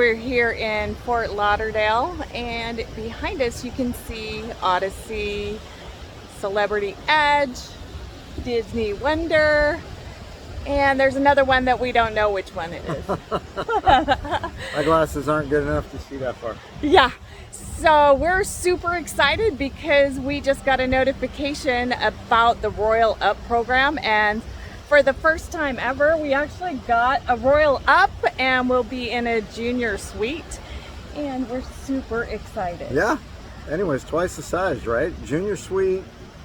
we're here in Fort Lauderdale, and behind us you can see Odyssey, Celebrity Edge, Disney Wonder, and there's another one that we don't know which one it is. My glasses aren't good enough to see that far. Yeah, so we're super excited because we just got a notification about the Royal Up program, and for the first time ever, we actually got a Royal Up and we'll be in a junior suite, and we're super excited. Yeah, anyways, twice the size, right? Junior suite,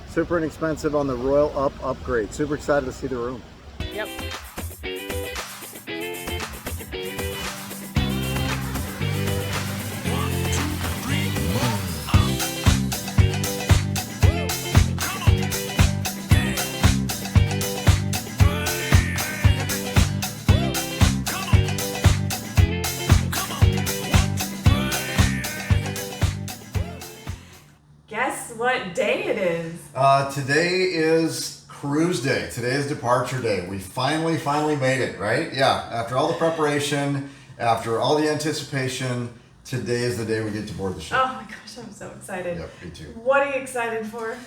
super inexpensive on the Royal Up upgrade. Super excited to see the room. Yep. Guess what day it is? Today is cruise day. Today is departure day. We finally made it, right? Yeah, after all the preparation, after all the anticipation, today is the day we get to board the ship. Oh my gosh, I'm so excited. Yep, me too. What are you excited for?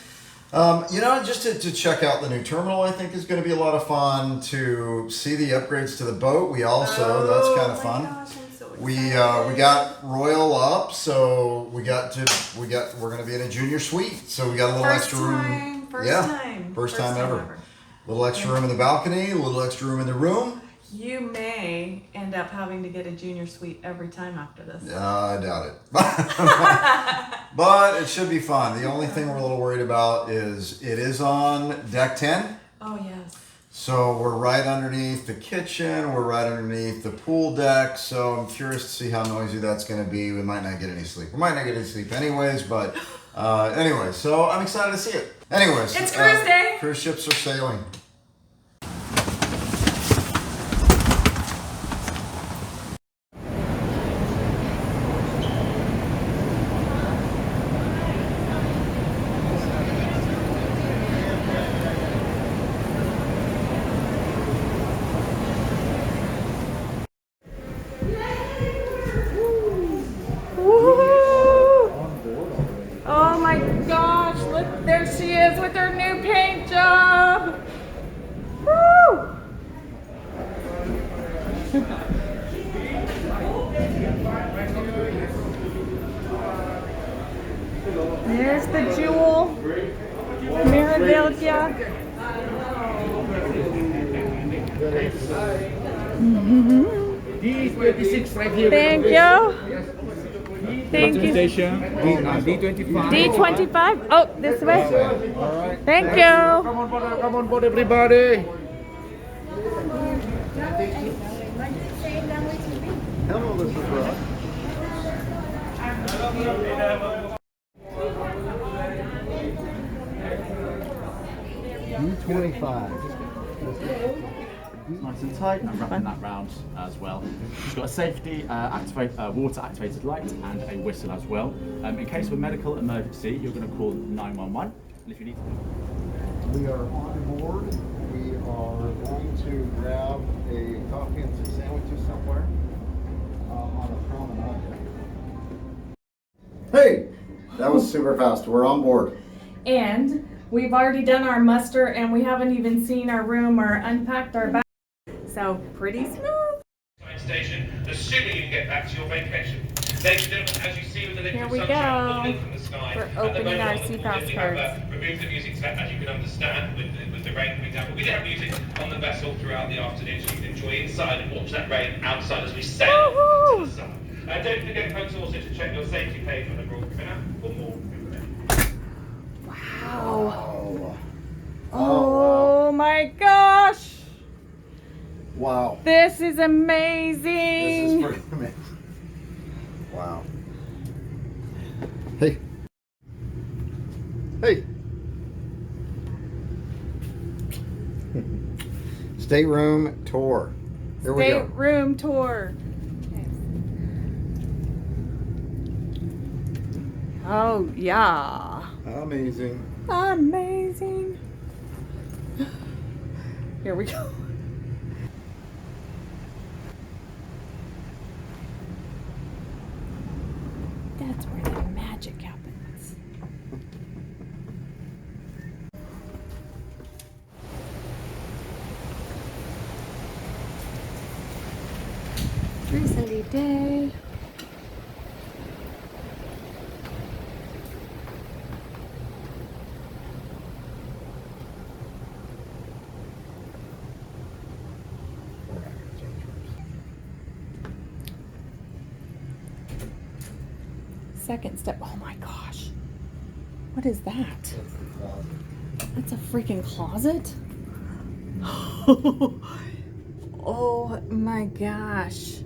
Just to check out the new terminal, I think is going to be a lot of fun. To see the upgrades to the boat, that's kind of fun. Gosh, I'm so excited. We got Royal Up, so we're going to be in a junior suite, so we got a little extra room. First time ever. A little extra room in the balcony, a little extra room in the room. You may end up having to get a junior suite every time after this. I doubt it. But it should be fun. The only thing we're a little worried about is it is on deck 10. Oh, yes. So we're right underneath the kitchen. We're right underneath the pool deck. So I'm curious to see how noisy that's going to be. We might not get any sleep. We might not get any sleep anyways, but anyway, so I'm excited to see it. Anyways. It's cruise day. Cruise ships are sailing. Oh my gosh, look, there she is with her new paint job. Woo! There's the Jewel Mirabilia. D26 right here. Thank you. Thank you. Station. D25. D25. Oh, this way. All right. Thank you. Come on board, everybody. Hello, this is Rob. D25. Nice and tight, and wrapping that round as well. It's got a safety water activated light and a whistle as well. In case of a medical emergency, you're going to call 911. And if you need to... We are on board. We are going to grab a coffee and some sandwiches somewhere on a promenade. Hey, that was super fast. We're on board. And we've already done our muster, and we haven't even seen our room or unpacked our bag. So pretty smooth. Station, assuming you can get back to your vacation. Ladies and gentlemen, as you see with the Here liquid we sunshine go. falling from the sky, We're at the opening moment our on the pool CPAS deck, we have cards. removed the music, as you can understand, with the rain coming down. But we did have music on the vessel throughout the afternoon, so you can enjoy inside and watch that rain outside as we sail to the sun. Don't forget, folks, also to check your safety page on the Royal Caribbean for more information. Wow. Oh, Oh my gosh. wow. This is amazing. This is pretty amazing. Wow. Hey. Hey. Stateroom tour. Here we go. Stateroom tour. Oh yeah. Amazing. Amazing. Here we go. That's where the magic happens. Pretty sunny day. Second step. Oh my gosh. What is that? That's a freaking closet? Oh my gosh.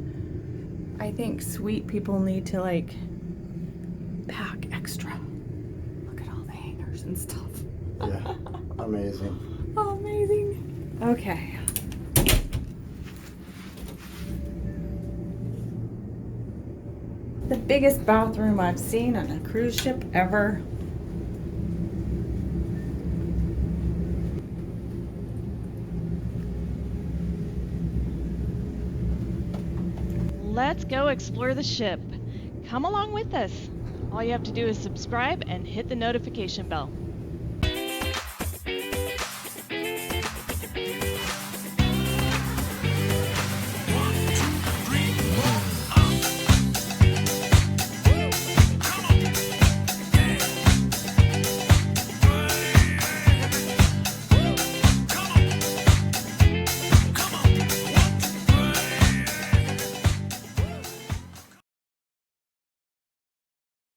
I think sweet people need to like pack extra. Look at all the hangers and stuff. Yeah, amazing. Oh, amazing. Okay. The biggest bathroom I've seen on a cruise ship ever. Let's go explore the ship. Come along with us. All you have to do is subscribe and hit the notification bell.